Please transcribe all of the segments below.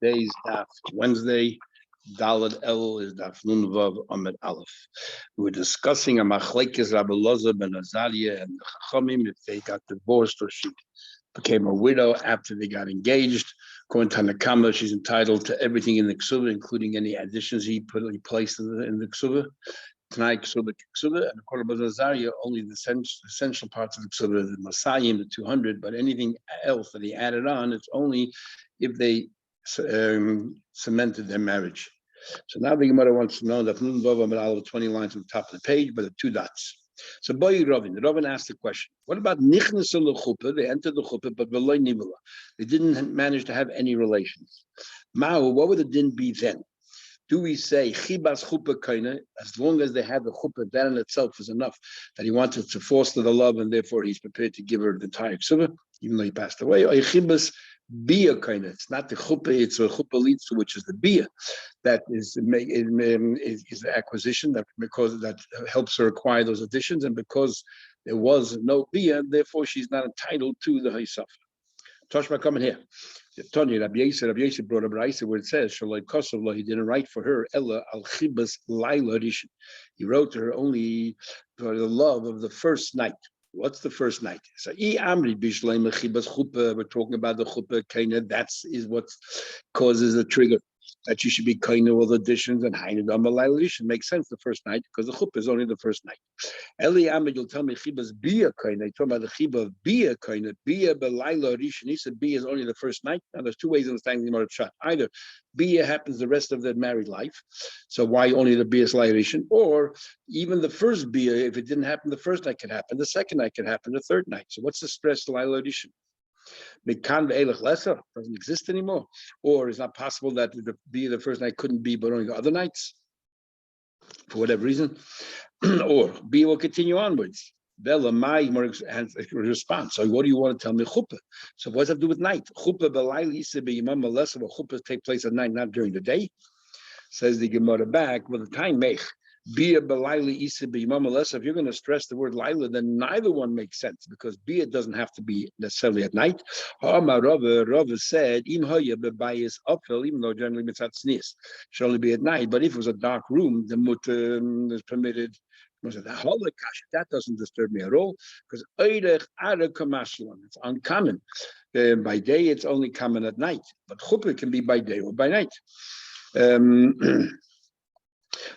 Today's Daf, Wednesday. Dalad El is Daf Nun Vav Amid Aleph. We were discussing a machlekes Rabbi Loza ben Azariah and the Chachamim if they got divorced or she became a widow after they got engaged. According to Tanakama, she's entitled to everything in the Kesuvos, including any additions he placed in the Kesuvos. Tonight, Kesuvos, and according to Azariah, only the essential parts of the Kesuvos, the Masayim, the 200, but anything else that he added on, it's only if they cemented their marriage. So now the Gemara wants to know that 20 lines on the top of the page, but the two dots. So Boy Ravin asked the question: what about nichnas l'chuppah? They entered the chuppah, but v'loy nivula. They didn't manage to have any relations. Ma'u, what would the din be then? Do we say chibas chuppah kaina, as long as they had the chuppah, that in itself is enough, that he wanted to foster the love and therefore he's prepared to give her the entire ksubah, even though he passed away? Or chibas bia kaina, it's not the chuppah, it's a chuppah litzu, which is the bia, that is the acquisition that helps her acquire those additions, and because there was no bia, therefore she's not entitled to the haisaf. Toshma coming here. Tony Rabbi Yosef brought a brayso where it says Shaloi Kosov, he didn't write for her Ella al Chibas Laila Rishon. He wrote to her only for the love of the first night. What's the first night? So Amri Bishleim Chibas Chuppah. We're talking about the Chuppah Kaina. That's what causes the trigger that you should be kind of all the additions and Hainid Amalai Rishon. Makes sense the first night because the Chuppah is only the first night. Eli Amid, you'll tell me Chibas Bia Kaina. You talk about the Chibah of Bia Kaina. Bia Belaila Rishon. He said Bia is only the first night. Now there's two ways of understanding the Gemara Pshat. Either Bia happens the rest of their married life, so why only the Bia Laila Rishon? Or even the first Bia, if it didn't happen the first night, could happen the second night, could happen the third night. So what's the stress Laila Rishon? Doesn't exist anymore, or it's not possible that the first night couldn't be, but only the other nights, for whatever reason, or B will continue onwards. Bella my response. So what do you want to tell me? Chuppah. So what does that have to do with night? Chuppah belayli sebiyimam less of a chuppah take place at night, not during the day. Says the Gemara back with the time mech. Bia belayli isa biyimam less. If you're going to stress the word laila, then neither one makes sense because bia doesn't have to be necessarily at night. Rava said im haya bebayis uphill, even though generally mitzat sneeze should only be at night. But if it was a dark room, the mutter is permitted. That doesn't disturb me at all because it's uncommon. By day, it's only common at night, but chuppah can be by day or by night.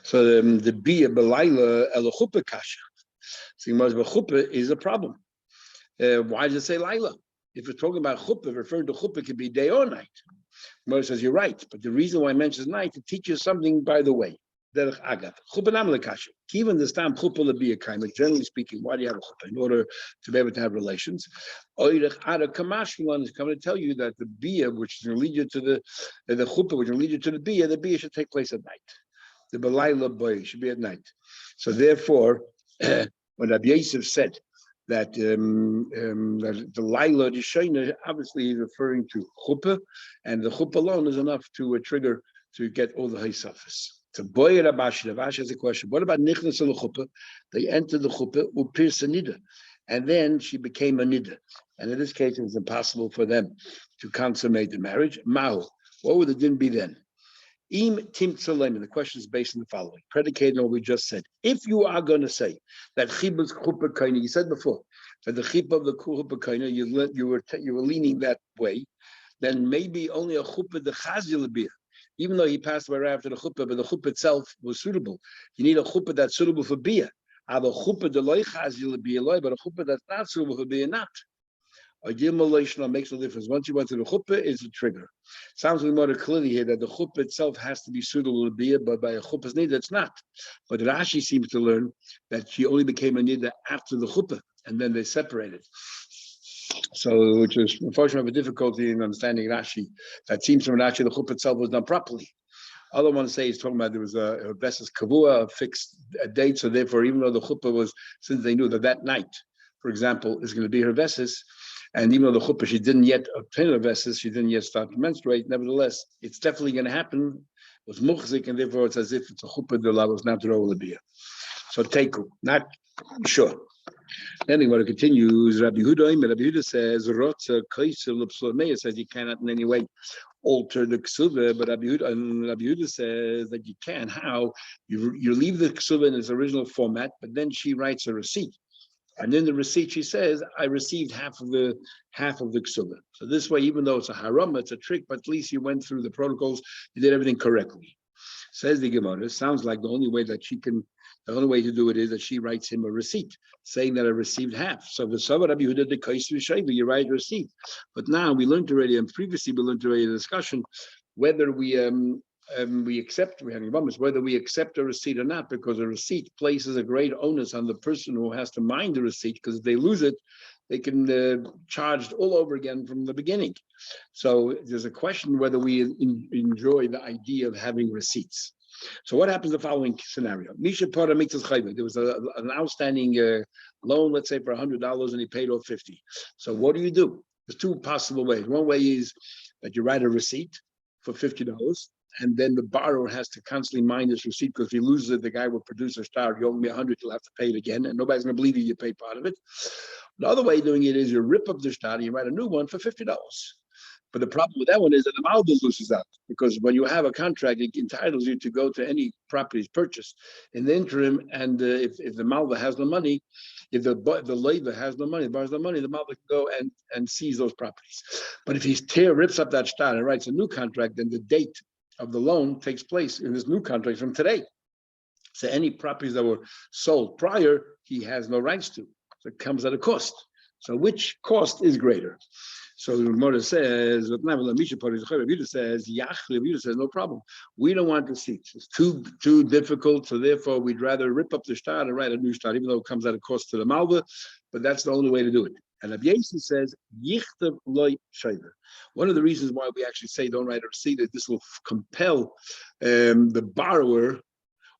So the bia belayla el chuppah kasha. So chuppah is a problem. Why does it say laila? If we're talking about chuppah, referring to chuppah can be day or night. Moshe says you're right, but the reason why I mention night to teach you something by the way. Derech agav chuppah nam lekasha. Even the stam chuppah lebia kaima. Generally speaking, why do you have a chuppah? In order to be able to have relations. Oirech ada kamashlan is coming to tell you that the bia, which is going to lead you to the chuppah, which will lead you to the bia should take place at night. The belayla boy should be at night. So therefore, when Rabbi Yosef said that that the laila rishona obviously is referring to chuppah, and the chuppah alone is enough to trigger to get all the haysafis. So boy Rabash has a question. What about nichnas l'chuppah? They entered the chuppah upirsa nida, and then she became a nida. And in this case, it was impossible for them to consummate the marriage. Ma'u, what would the din be then? Im tim tzalem. The question is based on the following, predicated on what we just said. If you are going to say that chibas chuppah kaina, you said before that the chibah of the chuppah kaina, you were leaning that way, then maybe only a chuppah the chazil bia. Even though he passed away right after the chuppah, but the chuppah itself was suitable. You need a chuppah that's suitable for bia. Have a chuppah the loy chazil bia loy, but a chuppah that's not suitable for bia not. Ideal malation makes no difference. Once you went to the chuppah, is a trigger. Sounds like more clearly here that the chuppah itself has to be suitable to bia, but by a chuppah's nida, it's not. But Rashi seems to learn that she only became a nida after the chuppah, and then they separated. So, which is unfortunately a difficulty in understanding Rashi. That seems from Rashi the chuppah itself was done properly. Other ones say he's talking about there was a Besses Kavua, a fixed date, so therefore even though the chuppah was, since they knew that night, for example, is going to be her Besses, and even though the chuppah, she didn't yet obtain her Besses, she didn't yet start to menstruate, nevertheless, it's definitely going to happen. It was muchzik, and therefore it's as if it's a chuppah de la was not rola bia. So teku, not sure. Anyway, it continues. Rabbi Yehuda says, Rotza Kaisel L'Psolomeya says you cannot in any way alter the ksuva, but Rabbi Yehuda says that you can. How? You leave the ksuva in its original format, but then she writes a receipt. And in the receipt, she says, I received half of the ksuva. So this way, even though it's a haram, it's a trick, but at least you went through the protocols, you did everything correctly. Says the Gemara, sounds like the only way to do it is that she writes him a receipt saying that I received half. So the Rabbi Yehuda the Kesuvos Daf, you write a receipt. But now we learned already, and previously we learned already in the discussion whether we accept whether we accept a receipt or not, because a receipt places a great onus on the person who has to mind the receipt, because if they lose it, they can charge all over again from the beginning. So there's a question whether we enjoy the idea of having receipts. So what happens in the following scenario? Misha Pora makes us chayva. There was an outstanding loan, let's say for $100, and he paid off 50. So what do? There's two possible ways. One way is that you write a receipt for $50, and then the borrower has to constantly mind this receipt, because if he loses it, the guy will produce a star. You owe me 100, you'll have to pay it again, and nobody's going to believe you paid part of it. The other way of doing it is you rip up the star and you write a new one for $50. But the problem with that one is that the Malva loses out, because when you have a contract, it entitles you to go to any properties purchased in the interim. And if the Malva has no money, if the labor has no money, borrows no money, the Malva can go and seize those properties. But if he rips up that star and writes a new contract, then the date of the loan takes place in this new contract from today. So any properties that were sold prior, he has no rights to. So it comes at a cost. So which cost is greater? So the Gemara says, Yehuda says, no problem. We don't want receipts. It's too difficult. So therefore, we'd rather rip up the shtar and write a new shtar, even though it comes at a cost to the malva. But that's the only way to do it. And Rabbi Yossi says, Yichtav loy shayver. One of the reasons why we actually say don't write a receipt is this will compel the borrower,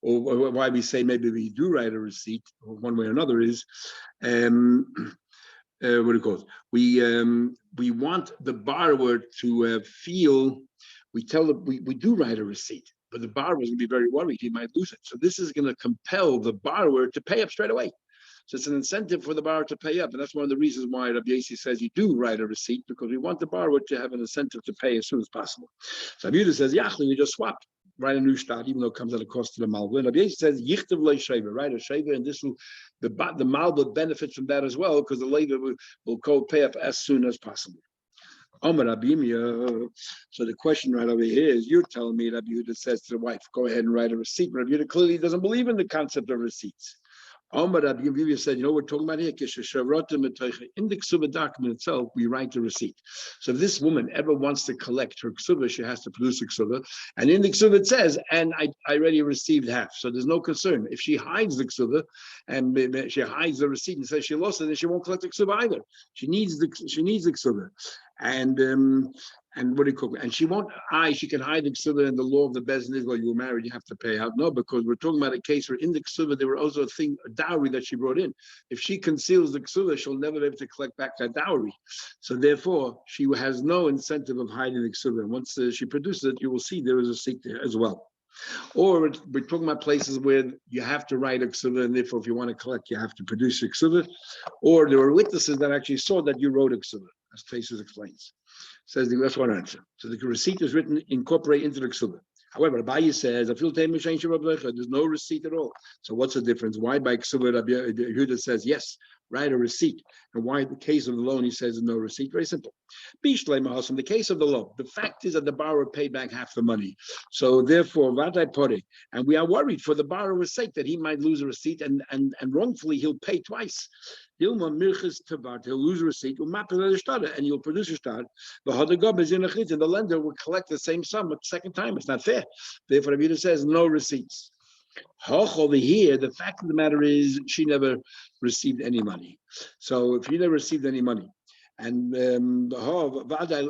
or why we say maybe we do write a receipt, or one way or another is, what do you call it? We want the borrower to feel. We tell them we do write a receipt, but the borrower is going to be very worried he might lose it. So this is going to compel the borrower to pay up straight away. So it's an incentive for the borrower to pay up, and that's one of the reasons why Rabbi Yossi says you do write a receipt, because we want the borrower to have an incentive to pay as soon as possible. So Rabbi Yehuda says, "Yachli, we just swap, write a new shtar, even though it comes at a cost to the malva." And Rabbi Yossi says, "Yichtav lo shayver, write a shayver, and this will the malva benefits from that as well, because the labor will go pay up as soon as possible." So the question right over here is, you're telling me Rabbi Yehuda says to the wife, "Go ahead and write a receipt." Rabbi Yehuda clearly doesn't believe in the concept of receipts. Rabbi Yehuda said, you know what we're talking about here? In the ksuba document itself, we write a receipt. So if this woman ever wants to collect her ksuba, she has to produce a ksuba. And in the ksuba it says, and I already received half. So there's no concern. If she hides the ksuba and she hides the receipt and says she lost it, then she won't collect the ksuba either. She needs the ksuba. And what do you call it? And she can hide the ksuba, and the law of the bezin is, well, you were married, you have to pay out. No, because we're talking about a case where in the ksuba there were also a dowry that she brought in. If she conceals the ksuba, she'll never be able to collect back that dowry. So therefore, she has no incentive of hiding the ksuba. And once she produces it, you will see there is a seat there as well. Or we're talking about places where you have to write a ksuba, and therefore, if you want to collect, you have to produce a ksuba. Or there were witnesses that actually saw that you wrote a ksuba, as Tesis explains. Says that's one answer. So the receipt is written, incorporate into the ksuba. However, Abaye says, there's no receipt at all. So what's the difference? Why by ksuba Rabbi Yehuda says, yes, write a receipt. And why in the case of the loan, he says no receipt? Very simple. In the case of the loan, the fact is that the borrower paid back half the money. So therefore, and we are worried for the borrower's sake that he might lose a receipt, and wrongfully he'll pay twice. He'll lose a receipt, and he'll produce a shtar. And the lender will collect the same sum a second time. It's not fair. Therefore, Rabbi Yehuda says no receipts. Over here, the fact of the matter is she never received any money. So if you never received any money, and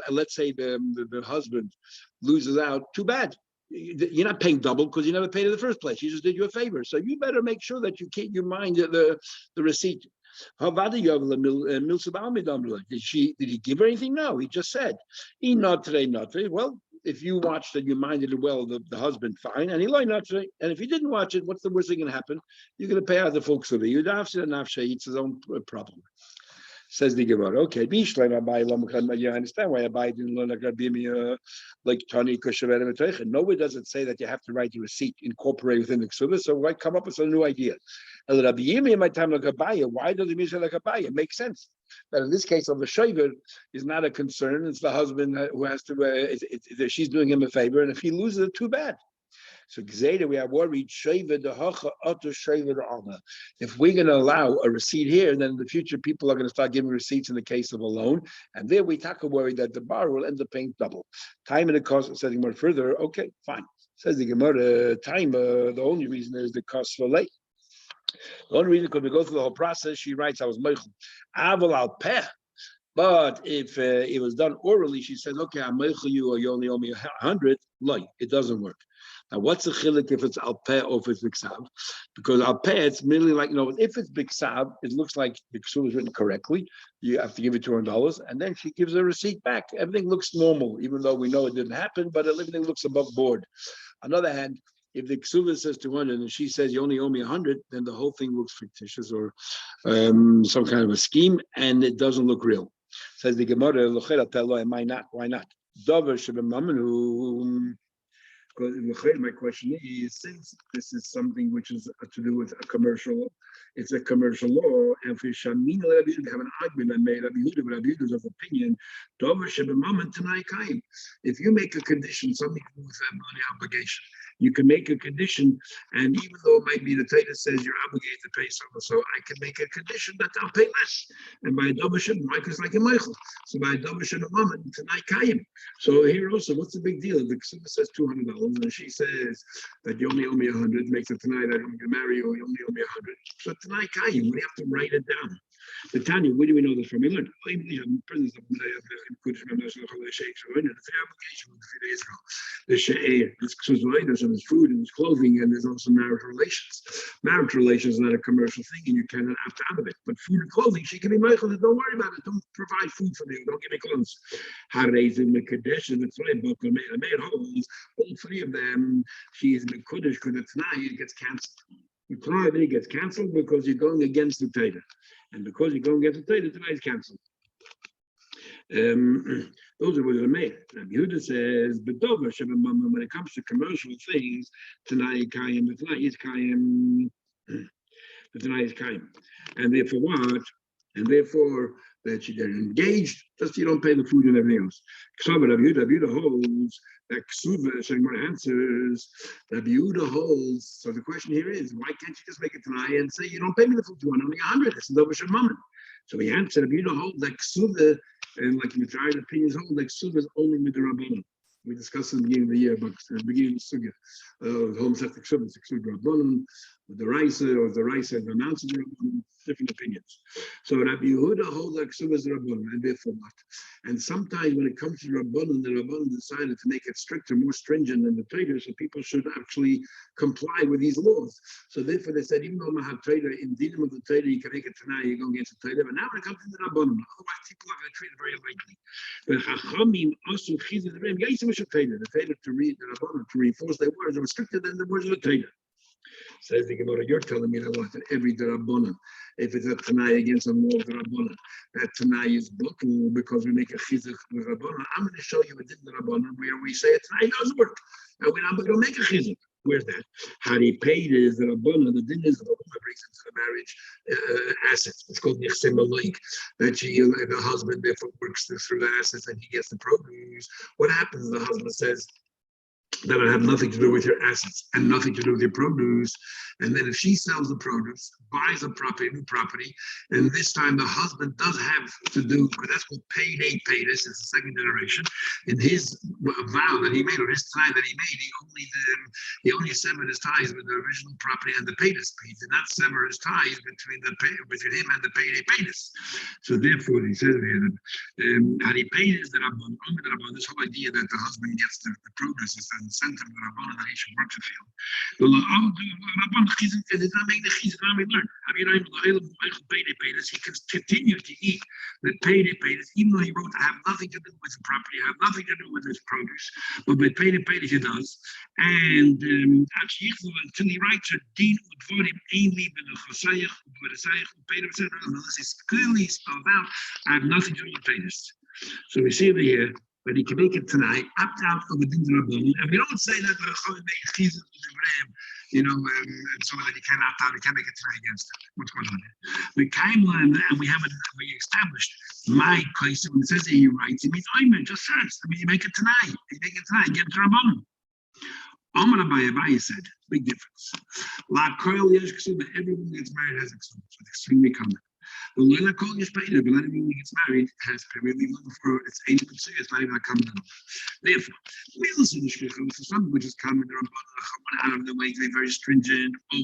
let's say the husband loses out, too bad. You're not paying double because you never paid in the first place. He just did you a favor. So you better make sure that you keep your mind the receipt. Did he give her anything? No, he just said, not today. Well, if you watched and you minded it well, the husband, fine, and he lied not to. And if he didn't watch it, what's the worst thing going to happen? You're going to pay out the folks of it. You nafshe, it's his own problem. Says the Gemara, okay, you understand why Abai didn't learn like Tani Kushavet. Nowhere does it say that you have to write the receipt incorporated within the Kesuvos, so why come up with a new idea? Why does it mean like Abai? It makes sense. But in this case of the shaver is not a concern. It's the husband who has to, she's doing him a favor, and if he loses it, too bad. So we are worried. If we're going to allow a receipt here, then in the future people are going to start giving receipts in the case of a loan, and there we talk worry that the borrower will end up paying double. Time and the cost. Says the Gemara further. Okay, fine. Says the Gemara. Time. The only reason is the cost for late. The only reason because we go through the whole process. She writes, "I was meichel, aval al peh." But if it was done orally, she says, "Okay, I'm meichel you, or you only owe me 100." Like it doesn't work. Now, what's the chilik if it's al peh or if it's biksav? Because al peh, it's merely like, if it's biksav, it looks like the Kesuvos is written correctly. You have to give it $200, and then she gives a receipt back. Everything looks normal, even though we know it didn't happen, but everything looks above board. On the other hand, if the Kesuvos says 200 and she says you only owe me 100, then the whole thing looks fictitious or some kind of a scheme, and it doesn't look real. Says the Gemara, why not? Because my question is, since this is something which is to do with a commercial, it's a commercial law, and for Shamina Rabbi Yehuda have an argument and made Rabbi Yehuda's of opinion, if you make a condition, something to do with money obligation, you can make a condition, and even though it might be the Torah says you're obligated to pay so, I can make a condition that I'll pay less. And by Dobashin, Mike is like a Michael. So by Dobashin a moment, tonight Kayim. So here also, what's the big deal? The Kesuvos says $200, and she says that you only owe me 100, makes it tonight I'm going to marry you, you only owe me 100. So tonight Kayim, we have to write it down. The Tanya, where do we know this from? We learned the she'er, there's food and there's clothing, and there's also marital relations. Marital relations is not a commercial thing, and you cannot opt out of it. But food and clothing, she can be Michael. Don't worry about it. Don't provide food for me. Don't give me clothes. Harezim Mekadesh and the three book made holes. All three of them, she is Mekudesh because it's now it gets cancelled. The Torah gets cancelled because you're going against the Torah. And because you're going against the Torah, tonight is cancelled. Those are what are made. Rabbi Yehuda says, when it comes to commercial things, tonight is kayim, and therefore what? And therefore that they're engaged, just you don't pay the food and everything else. Rabbi Yehuda holds that Kesuvos answers. Rabbi Yehuda holds. So the question here is, why can't you just make it tonight and say you don't pay me the full 200, only 100? It's a double shemamin. So he answered, Rabbi Yehuda holds that Kesuvos, and like majority opinions hold, that Kesuvos only midrabanan. We discussed in the beginning of the year, but the beginning of the sugya, homosexual Kesuvos, Rabbanan, the Raisa or the Raisa and the amounts of the Rabbanan, different opinions. So Rabbi Yehuda holds that Kesuvos Rabbanan, and therefore what? And sometimes when it comes to Rabbanan, the Rabbanan decided to make it stricter, more stringent than the Torah, so people should actually comply with these laws. So therefore they said, even though Mahat Torah, in dealing with the Torah, you can make it tonight, you're going against the Torah, but now when it comes to the Rabbanan, otherwise people are going to treat it very lightly. The Chachamim also chized the Torah to read the Rabbanan, to reinforce their words are stricter than the words of the Torah. Says the Gemara, you're telling me that what? That every Rabbanan, if it's a Tanai against a law of the Rabbanan, that Tanai is blocking because we make a chizuk with Rabbanan. I'm going to show you a din the Rabbanan where we say a Tanai doesn't work. And we're not going to make a chizuk. Where's that? How he paid is the Rabbanan. The din is the woman brings into the marriage assets. It's called Nichsem Aloik. That the husband therefore works through the assets and he gets the produce. What happens? The husband says, that will have nothing to do with your assets and nothing to do with your produce. And then if she sells the produce, buys a property, new property, and this time the husband does have to do, because that's called payday paydas, it's the second generation. In his vow that he made, or his tie that he made, he only severed his ties with the original property and the paydas. He did not sever his ties between him and the payday paydas. So therefore, he says here that had he paid is the Rabban, this whole idea that the husband gets the produce is incentive of the Rabbanan that he should work to feel. The Rabban Chizuk did not make the Chizuk, now we learn. He continued to eat the payday, even though he wrote to have nothing to do with the property, have nothing to do with his produce, but by payday he does. And until he writes a Din Udvorim Ainli Ben Chosayach, this is clearly spelled out. I have nothing to do with paydays. So we see over here, but he can make it tonight, opt out of the Din Rabbanan. And we don't say that the Chachamim made Chizuk with Ibrahim, so that he can't opt out, he can't make it tonight against it. What's going on here? We came and we established my case. When it says that he writes, it means Ayman, just says. I mean, you make it tonight. You make it tonight, get it to Rabbanan. Amar Abaye said, big difference. La Koil Yesh Kesuvos, everyone who gets married has a Kesuvos. It's extremely common. But Lola Kol Yesh Peida, but not everyone who gets married has really looking for it's 80%, it's not even a common number. Therefore, Milos in the Shricha, which is something which is common, out of the way, they're very stringent. They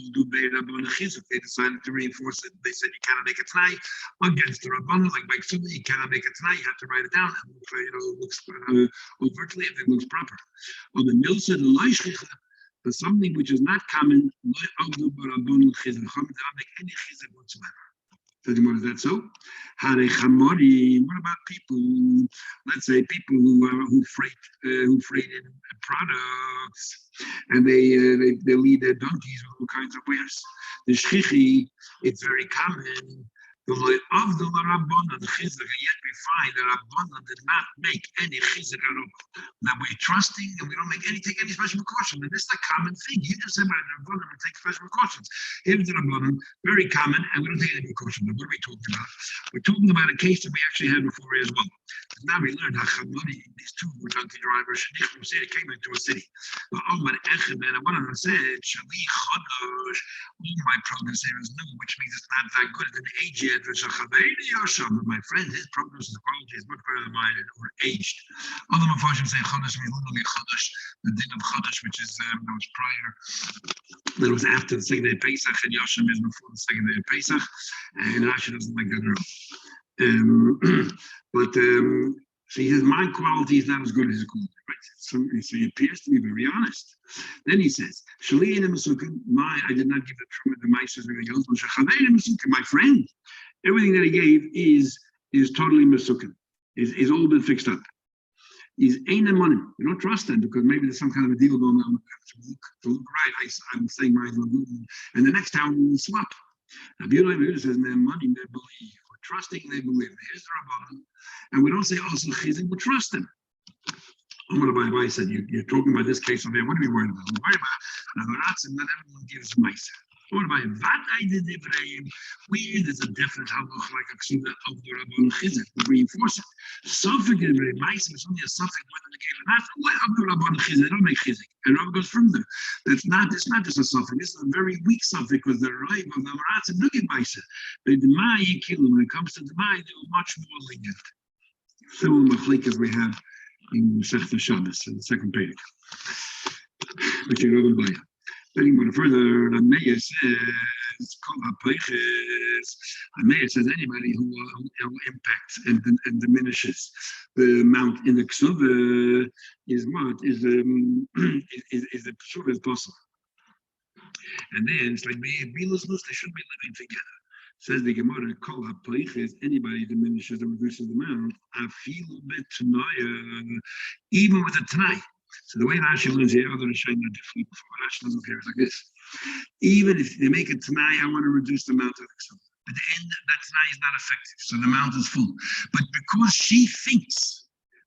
decided to reinforce it. They said you cannot make it tonight against the Rabbanan, like by Kesuvos, you cannot make it tonight, you have to write it down. And it looks overtly if it looks proper. On the Milsa, the Leishricha, but something which is not common, don't make any chizuk whatsoever. So is that so? What about people? Let's say people who freight in products, and they lead their donkeys with all kinds of wares. The shchichi, it's very common. The of the Rabbanan chizuk, yet we find that Rabbanan did not make any chizuk at all. That we're trusting and we don't take any special precaution. And this is a common thing. You just said by the Rabbanan we take special precautions. Here the Rabbanan, very common, and we don't take any precautions. What are we talking about? We're talking about a case that we actually had before as well. Now we learned these two were donkey drivers. Shenichim said it came into a city. But Omar Echem, and one of them said, Shali Chodosh, all my produce here is new, which means it's not that good. It's an age yet. My friend, his produce is quality is much better than mine, or aged. Other Mepharshim say Chodesh means literally Chodesh, the din of Chodesh, which is that was prior, that was after the second day of Pesach, and Yashim is before the second day of Pesach, and Rashi doesn't like that at all. So he says, my quality is not as good as his quality, right? So he appears to be very honest. Then he says, I did not give the truma to my sister, my friend. Everything that he gave is totally masukin, is all been fixed up. He's ain't money. We don't trust him because maybe there's some kind of a deal going on to look right. I'm saying right, and the next town will swap. Now, Beauty says, their money, they believe. We're trusting, they believe. Here's the Rabbanan. And we don't say also chizuk, we trust him. Omar Abaye said, you're talking about this case over here. What are we worried about? We're worried about not everyone gives mice. What about what I did Ibrahim? There's a definite halach like a ksuda of the Rabbanan chizuk. We reinforce it. Suffix Ibrahim, mice is only a suffix whether they gave it not. What of the Rabbanan chizuk? They don't make chizuk. And Rabbi goes further. It's not just a suffix. This is a very weak suffix because the right of the Maratz and look at mice. But the Mai when it comes to the Mai, they were much more lenient. Similar machlikas we have in Sechta Shabbos in the second page. But you go by. Then further, the mayor says, anybody who impacts and diminishes the amount in the ksuva is the ksuva is possible. And then it's like they should be living together. Says the Gemara, kol ha'peiches, anybody diminishes or reduces the amount, afilu b'tanaya, even with a tanai. So the way Rashi learns here, other Rishonim are different. Rashi doesn't care. It's like this. Even if they make a tanai, I want to reduce the amount of the ksuva. At the end, that tanai is not effective, so the amount is full. But because she thinks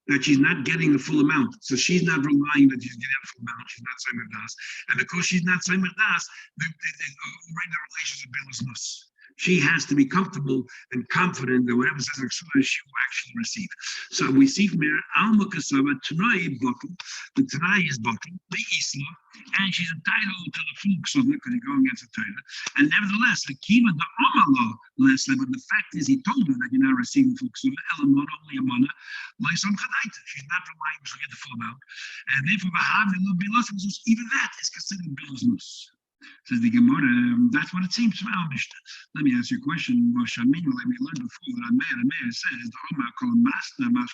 that she's not getting the full amount, so she's not relying that she's getting the full amount, she's not Somer Das, and because she's not Somer Das, the relations are bilas nus. She has to be comfortable and confident that whatever says she will actually receive. So we see from here, Alma Kasava, Tanai Bottle, the Tanai is bottle, the Isla, and she's entitled to the full Ksuvah because you're going against the Torah. And nevertheless, the Kiva, the Amala, but the fact is, he told her that you're not receiving full Ksuvah, Elamona, only Amana, like some Chadaita. She's not relying to get the full amount. And therefore, even that is considered Bilas Nus. Says the Gemara, that's what it seems from our Mishnah. Let me ask you a question. Let me learn before that Ameir says, the Omar call Masna, but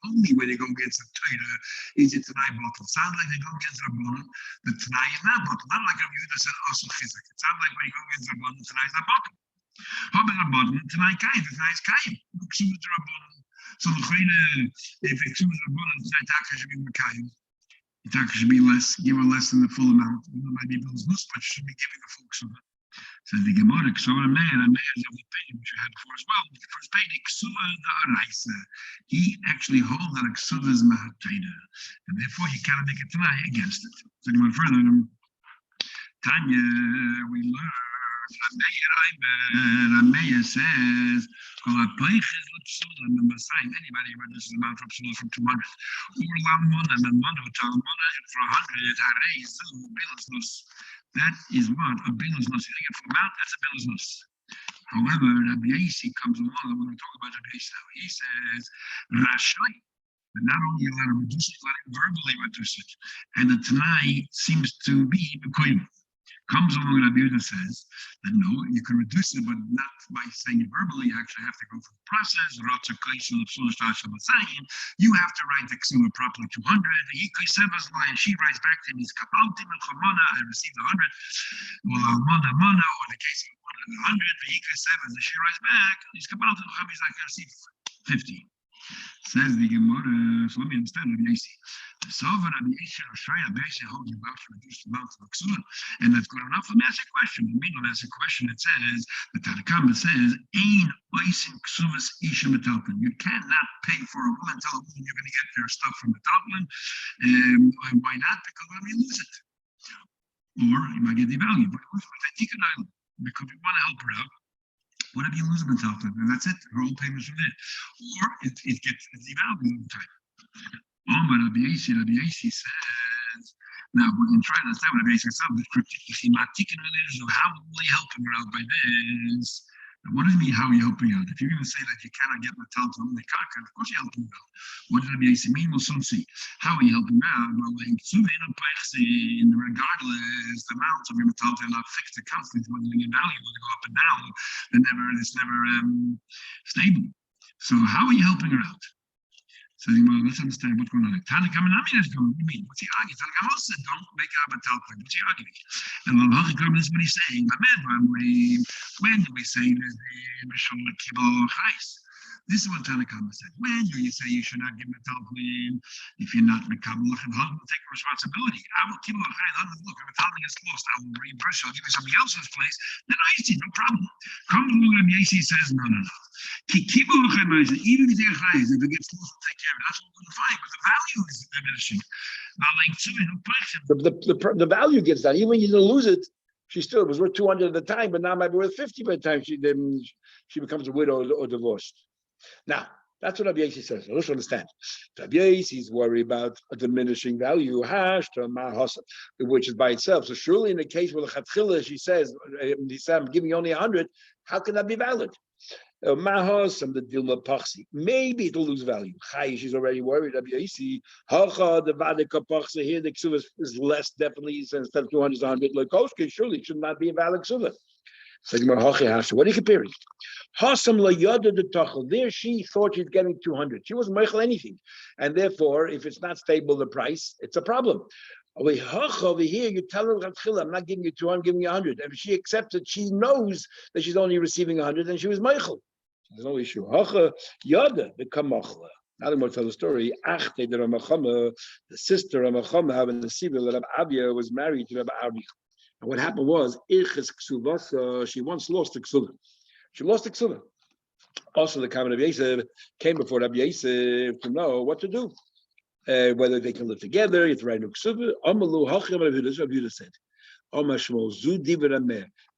only when they go against the Torah is it Tanai bottle. It sounds like they go against Rabbanon, the Tanai is not bottle. Not like Rabbi Yehuda said, also Chizak. It sounds like when you go against Rabbanon, Tanai is not bottle. How about Rabbanon, Tanai Kaim? The Tanai is Kaim. Ksuva to Rabbanon. So the Chayna, if it's Ksuva to Rabbanon, Tanai Taka should be Mekayim. The Taka should be less, give her less than the full amount. It might be Bill's Nus, but should be giving the full Ksuva. Says the Gemara, Ksuva Ameir is of the opinion, which we had before as well. The first page, Ksuva the Araisa. He actually holds that Ksuva is Mahatayna. And therefore, he cannot make a Tanai against it. So he went further. Tanya, we learn. Rameya says, anybody reduces the amount from 200 from 200. Or Lamona, and Mona, for 100, that is what a bilus nus. You think for amount, that's a bilus nus. However, Rabbi Yasi comes along, and when we talk about Rabbi Yasi now, he says, Rashai. But not only you let him reduce it, let him verbally reduce it. And the Tanai seems to be Mekoyim. Comes along and Rabbi Yehuda says that no, you can reduce it, but not by saying it verbally. You actually have to go through the process. You have to write the ksula properly 200. And she writes back to him, he's kabalti melchamona, I received 100. Well, mana, or the case of 100, and she writes back, he's kabalti melchamona, he's like, I received 50. Says the Gemara, so let me understand Rabbi Yasi. So Rabbi Yasi holds you about to reduce the amount of Ksula, and that's good enough. Let me ask a question. Let me ask a question. It says, the Tanakama says, Ein oisin ksuvas isha metalpin. You cannot pay for a woman, tell a woman you're going to get their stuff from metalpin. Why not? Because when you lose it. Or you might get the value, but because we want to help her out. What if you lose them until then? And that's it. Her own payments from there. Or it gets devalued over time. But Rabbi Yasi says, now we can try to understand what Rabbi Yasi says. How will we help him out by this? And what does it mean, how are you helping out? If you're going to say that you cannot get metal to the kaka, of course you're helping out. What does Rabbi Yasi mean? We'll soon see. How are you helping out? Well, regardless, the amount of your metal are not fixed. They're constantly moving in value. When they go up and down, it's never stable. So how are you helping her out? So let's understand what's going on. Tanakama is going, what do you mean? What's he arguing? Tanakama said, don't make a metal plate. What's he arguing? And this is what he's saying. When do we say there's the Mishon Kibble Chais? This is what Tanakama said. When do you say you should not give metal plate if you're not Mekabelach and will take responsibility? I will Kibble Chais. Look, if metal is lost, I will reimburse you. I'll give you something else's place. Then I see no problem. Come along, and Yasi says, no. Even if it gets lost, we'll take care of it. That's what we're going to find, but the value is diminishing. The value gets down. Even when you didn't lose it, she still was worth 200 at the time, but now might be worth 50 by the time she becomes a widow or divorced. Now, that's what Rabbi Yasi says. Let's understand. Rabbi Yasi is worried about a diminishing value, which is by itself. So surely in the case where the Chatchila, she says, I'm giving you only 100, how can that be valid? Mahos and the Dilma Paxi. Maybe it'll lose value. She's already worried. Rabbi Yasi, the Vadika Paxi here, the Ksuvah is less definitely, instead of 200 is 100. Like, surely it should not be a valid Ksuvah. What are you comparing? There she thought she's getting 200. She wasn't meichel anything. And therefore, if it's not stable, the price, it's a problem. Over here, you tell her, I'm not giving you 200, I'm giving you 100. If she accepts it, she knows that she's only receiving 100, and she was meichel. There's no issue. Yada, the kamachla. Now I'm going to tell the story. The sister of Ramachama, having the civil Rabbi Abia, was married to Rabbi Arbi. And what happened was, she once lost the Ksuvah. She lost the Ksuvah. Also, the Kamen of Yosef came before Rabbi Yosef to know what to do. Whether they can live together, you have to write a Ksuvah. Rabbi said,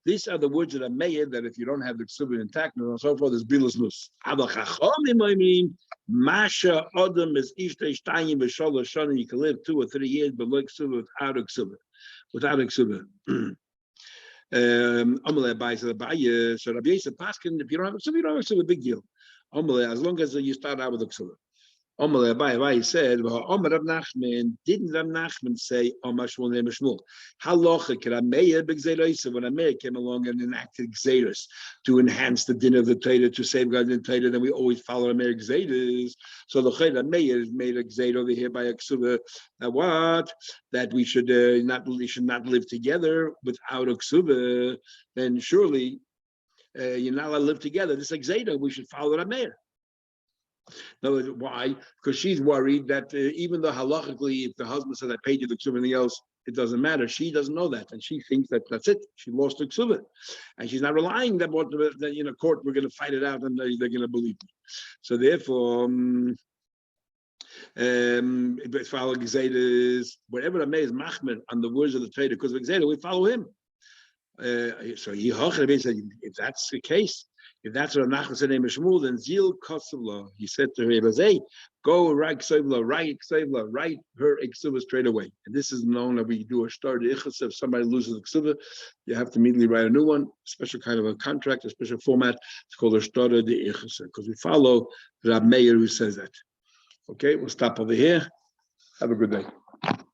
these are the words that are made that if you don't have the Ksuvah intact and so forth, there's bilus nus. Masha Adam is Ishtay Shtayim B'Shalosh Shana. You can live 2 or 3 years, but like Ksuvah without a Ksuvah. Without a Ksuvah. So Rabbi Yosef Paskin, if you don't have a Ksuvah, you don't have a Ksuvah, big deal. As long as you start out with a Ksuvah. Omar Abai said, well, Omar Rav Nachman, didn't Rav Nachman say, Omar Shmuel Neighbor Shmuel? Halacha, can a mayor be Gzeiros? When a mayor came along and enacted Gzeiros to enhance the din of the Torah, to safeguard the Torah, then we always follow a mayor Gzeiros. So the mayor made a Gzeir over here by a Ksuva. What? That we should not live together without a Ksuva. Then surely you're not allowed to live together. This is like Gzeir. We should follow the mayor. No, why? Because she's worried that even though halachically, if the husband says I paid you the ksuva, anything else, it doesn't matter. She doesn't know that, and she thinks that that's it. She lost the ksuva, and she's not relying that in a court we're going to fight it out and they're going to believe me. So therefore, follow Gezeidah, whatever the may is machmer on the words of the Torah, because of Gezeidah, we follow him. So he said, if that's the case. If that's what Nachman said, name Shmuel, then Zil Kosovla, he said to her, hey, go write Ksevla, write her Ksevla straight away. And this is known that we do a start. If somebody loses the Ksevla, you have to immediately write a new one, special kind of a contract, a special format. It's called a starter de Ichasa, because we follow Rab Meir who says that. Okay, we'll stop over here. Have a good day.